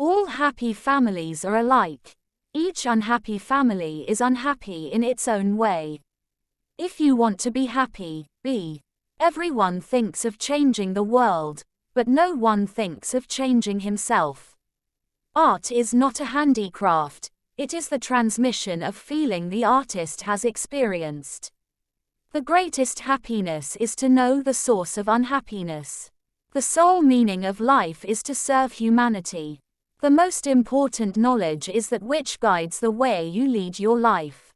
All happy families are alike. Each unhappy family is unhappy in its own way. If you want to be happy, be. Everyone thinks of changing the world, but no one thinks of changing himself. Art is not a handicraft, it is the transmission of feeling the artist has experienced. The greatest happiness is to know the source of unhappiness. The sole meaning of life is to serve humanity. The most important knowledge is that which guides the way you lead your life.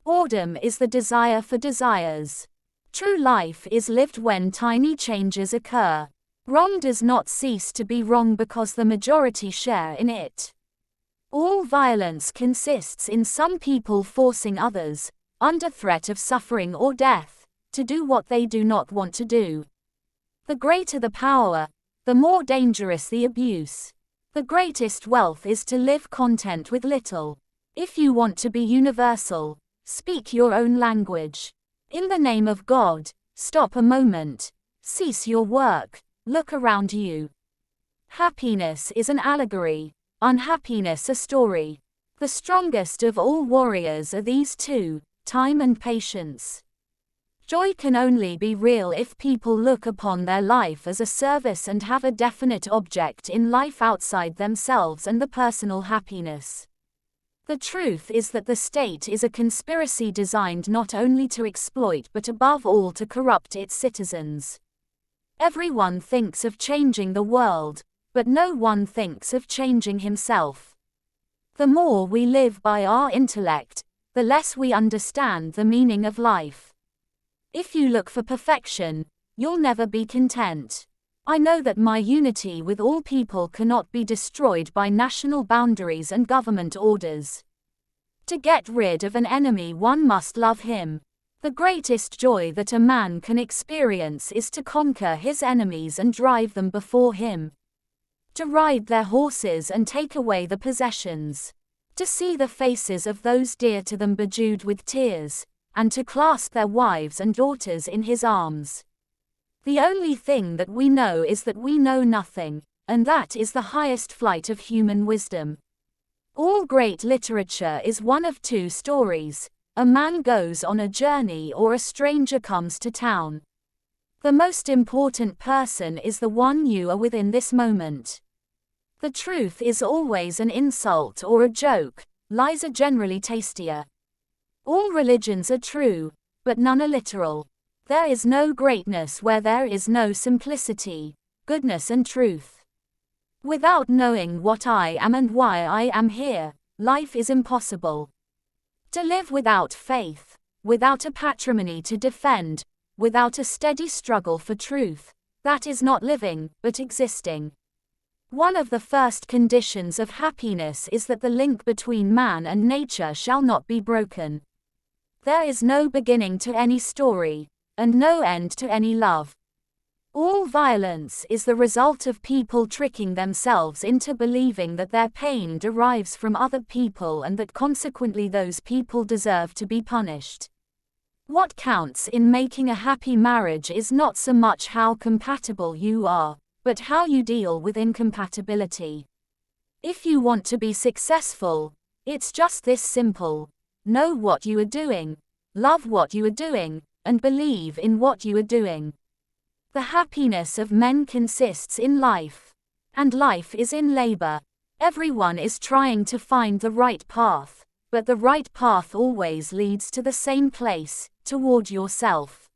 Boredom is the desire for desires. True life is lived when tiny changes occur. Wrong does not cease to be wrong because the majority share in it. All violence consists in some people forcing others, under threat of suffering or death, to do what they do not want to do. The greater the power, the more dangerous the abuse. The greatest wealth is to live content with little. If you want to be universal, speak your own language. In the name of God, stop a moment, cease your work, look around you. Happiness is an allegory, unhappiness a story. The strongest of all warriors are these two, time and patience. Joy can only be real if people look upon their life as a service and have a definite object in life outside themselves and the personal happiness. The truth is that the state is a conspiracy designed not only to exploit but above all to corrupt its citizens. Everyone thinks of changing the world, but no one thinks of changing himself. The more we live by our intellect, the less we understand the meaning of life. If you look for perfection, you'll never be content. I know that my unity with all people cannot be destroyed by national boundaries and government orders. To get rid of an enemy, one must love him. The greatest joy that a man can experience is to conquer his enemies and drive them before him. To ride their horses and take away the possessions. To see the faces of those dear to them bedewed with tears, and to clasp their wives and daughters in his arms. The only thing that we know is that we know nothing, and that is the highest flight of human wisdom. All great literature is one of two stories: a man goes on a journey or a stranger comes to town. The most important person is the one you are with in this moment. The truth is always an insult or a joke, lies are generally tastier. All religions are true, but none are literal. There is no greatness where there is no simplicity, goodness and truth. Without knowing what I am and why I am here, life is impossible. To live without faith, without a patrimony to defend, without a steady struggle for truth, that is not living, but existing. One of the first conditions of happiness is that the link between man and nature shall not be broken. There is no beginning to any story, and no end to any love. All violence is the result of people tricking themselves into believing that their pain derives from other people and that consequently those people deserve to be punished. What counts in making a happy marriage is not so much how compatible you are, but how you deal with incompatibility. If you want to be successful, it's just this simple. Know what you are doing, love what you are doing, and believe in what you are doing. The happiness of men consists in life, and life is in labor. Everyone is trying to find the right path, but the right path always leads to the same place, toward yourself.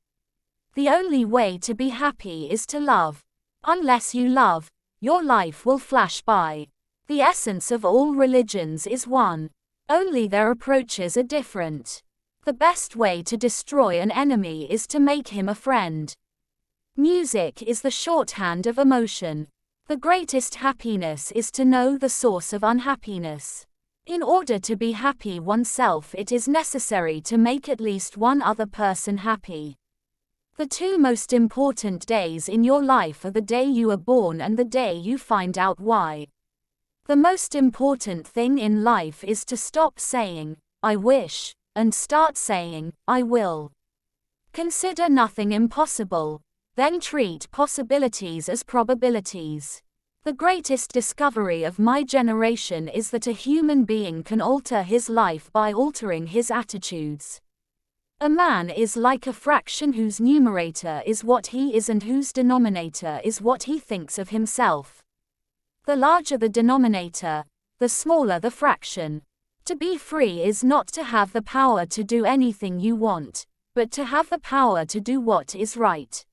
The only way to be happy is to love. Unless you love, your life will flash by. The essence of all religions is one. Only their approaches are different. The best way to destroy an enemy is to make him a friend. Music is the shorthand of emotion. The greatest happiness is to know the source of unhappiness. In order to be happy oneself, it is necessary to make at least one other person happy. The two most important days in your life are the day you are born and the day you find out why. The most important thing in life is to stop saying, I wish, and start saying, I will. Consider nothing impossible, then treat possibilities as probabilities. The greatest discovery of my generation is that a human being can alter his life by altering his attitudes. A man is like a fraction whose numerator is what he is and whose denominator is what he thinks of himself. The larger the denominator, the smaller the fraction. To be free is not to have the power to do anything you want, but to have the power to do what is right.